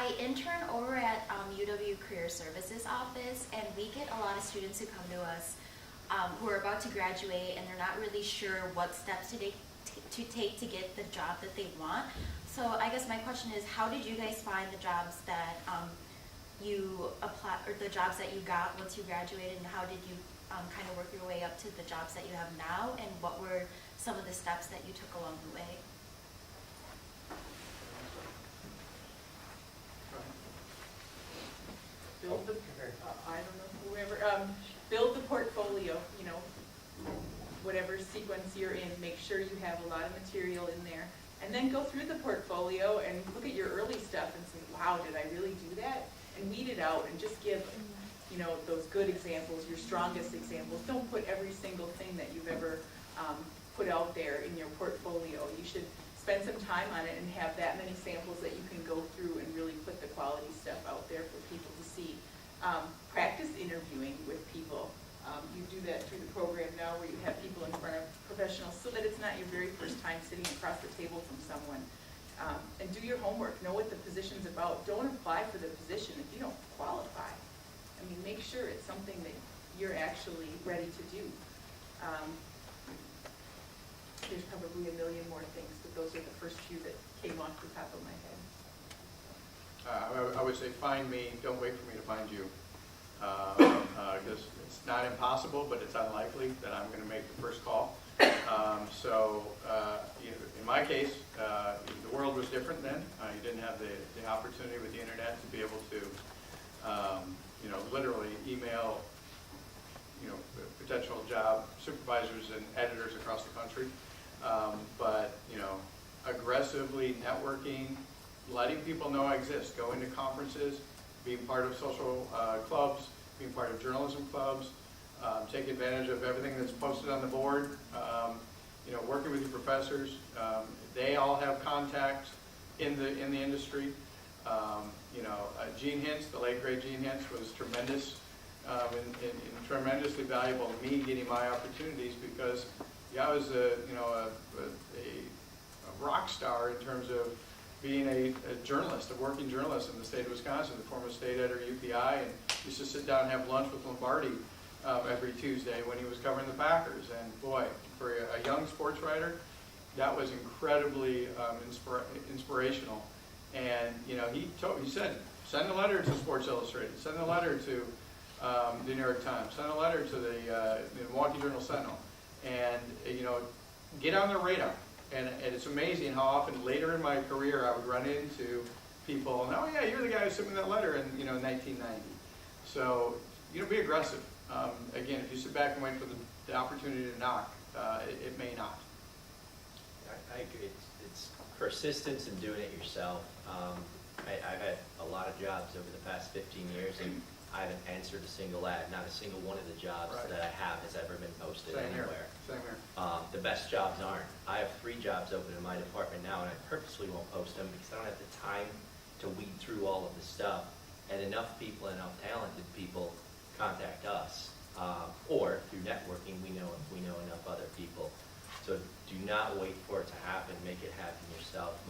I intern over at UW Career Services office, and we get a lot of students who come to us who are about to graduate, and they're not really sure what steps to take to get the job that they want. So I guess my question is, how did you guys find the jobs that you apply, or the jobs that you got once you graduated, and how did you kind of work your way up to the jobs that you have now, and what were some of the steps that you took along the way? Build the, I don't know, whoever, build the portfolio, you know, whatever sequence you're in, make sure you have a lot of material in there. And then go through the portfolio and look at your early stuff and say, wow, did I really do that? And weed it out and just give, you know, those good examples, your strongest examples. Don't put every single thing that you've ever put out there in your portfolio. You should spend some time on it and have that many samples that you can go through and really put the quality stuff out there for people to see. Practice interviewing with people. You do that through the program now where you have people in front of professionals so that it's not your very first time sitting across the table from someone. And do your homework. Know what the position's about. Don't apply for the position if you don't qualify. I mean, make sure it's something that you're actually ready to do. There's probably a million more things, but those are the first few that came off the top of my head. I would say find me, don't wait for me to find you. Because it's not impossible, but it's unlikely that I'm going to make the first call. So you know, in my case, the world was different then. You didn't have the opportunity with the internet to be able to, you know, literally email, you know, potential job supervisors and editors across the country. But you know, aggressively networking, letting people know I exist, going to conferences, being part of social clubs, being part of journalism clubs, take advantage of everything that's posted on the board, you know, working with your professors. They all have contacts in the industry. You know, Gene Hintz, the late great Gene Hintz, was tremendous and tremendously valuable to me getting my opportunities, because I was a rock star in terms of being a journalist, a working journalist in the state of Wisconsin, the former state editor at UPI, and used to sit down and have lunch with Lombardi every Tuesday when he was covering the Packers. And boy, for a young sports writer, that was incredibly inspirational. And you know, he said, send a letter to Sports Illustrated, send a letter to the New York Times, send a letter to the Milwaukee Journal Sentinel, and you know, get on their radar. And it's amazing how often later in my career I would run into people and, oh yeah, you're the guy who sent me that letter in 1990. So you know, be aggressive. Again, if you sit back and wait for the opportunity to knock, it may not. I agree. It's persistence in doing it yourself. I've had a lot of jobs over the past 15 years, and I haven't answered a single ad. Not a single one of the jobs that I have has ever been posted anywhere. Same here. The best jobs aren't. I have 3 jobs open in my department now, and I purposely won't post them because I don't have the time to weed through all of the stuff. And enough people, enough talented people contact us, or through networking, we know enough other people. So do not wait for it to happen. Make it happen yourself.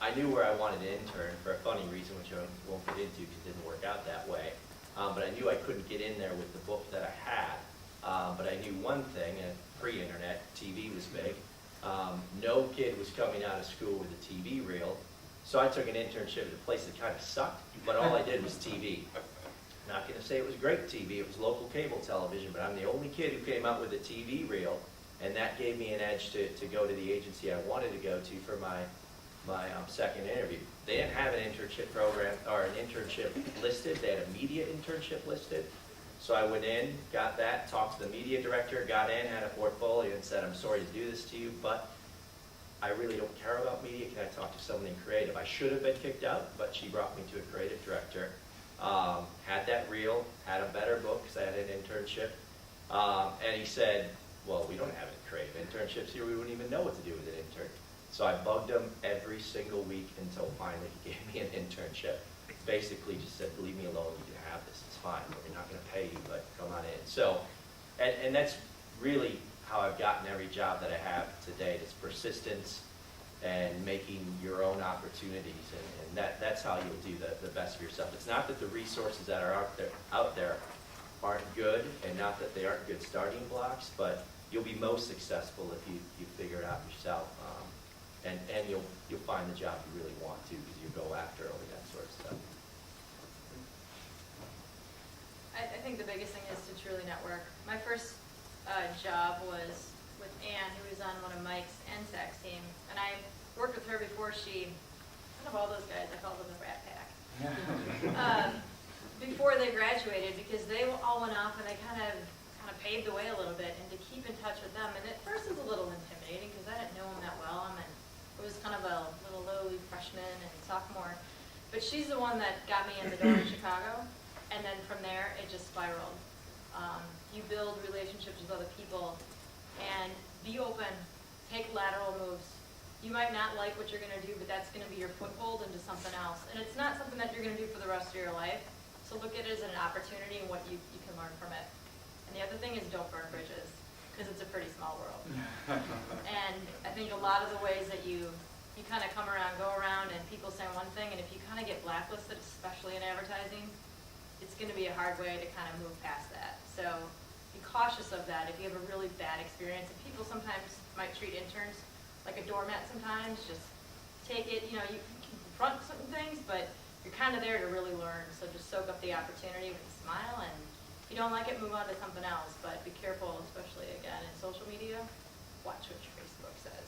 I knew where I wanted to intern for a funny reason, which I won't get into because it didn't work out that way. But I knew I couldn't get in there with the book that I had. But I knew one thing, and pre-internet, TV was big. No kid was coming out of school with a TV reel. So I took an internship at a place that kind of sucked, but all I did was TV. Not going to say it was great TV, it was local cable television, but I'm the only kid who came out with a TV reel, and that gave me an edge to go to the agency I wanted to go to for my second interview. They didn't have an internship program or an internship listed. They had a media internship listed. So I went in, got that, talked to the media director, got in, had a portfolio, and said, I'm sorry to do this to you, but I really don't care about media. Can I talk to someone in creative? I should have been kicked out, but she brought me to a creative director. Had that reel, had a better book because I had an internship. And he said, well, we don't have any creative internships here. We wouldn't even know what to do with an intern. So I bugged him every single week until finally he gave me an internship. Basically just said, leave me alone, you can have this, it's fine. We're not going to pay you, but come on in. So, and that's really how I've gotten every job that I have to date. It's persistence, and making your own opportunities, and that's how you'll do the best for yourself. It's not that the resources that are out there aren't good, and not that they aren't good starting blocks, but you'll be most successful if you figure it out yourself, and you'll find the job you really want to, because you go after all that sort of stuff. I think the biggest thing is to truly network. My first job was with Ann, who was on one of Mike's NSAC's team, and I worked with her before she, kind of all those guys, I call them the Rat Pack, before they graduated, because they all went off and they kind of paved the way a little bit, and to keep in touch with them. And at first it was a little intimidating because I didn't know them that well. It was kind of a little lowly freshman and sophomore, but she's the one that got me in the door in Chicago. And then from there, it just spiraled. You build relationships with other people, and be open, take lateral moves. You might not like what you're going to do, but that's going to be your foothold into something else. And it's not something that you're going to do for the rest of your life. So look at it as an opportunity and what you can learn from it. And the other thing is don't burn bridges, because it's a pretty small world. And I think a lot of the ways that you kind of come around, go around, and people say one thing, and if you kind of get blacklisted, especially in advertising, it's going to be a hard way to kind of move past that. So be cautious of that. If you have a really bad experience, and people sometimes might treat interns like a doormat sometimes, just take it, you can confront certain things, but you're kind of there to really learn. So just soak up the opportunity with a smile, and if you don't like it, move on to something else. But be careful, especially again in social media, watch what your Facebook says.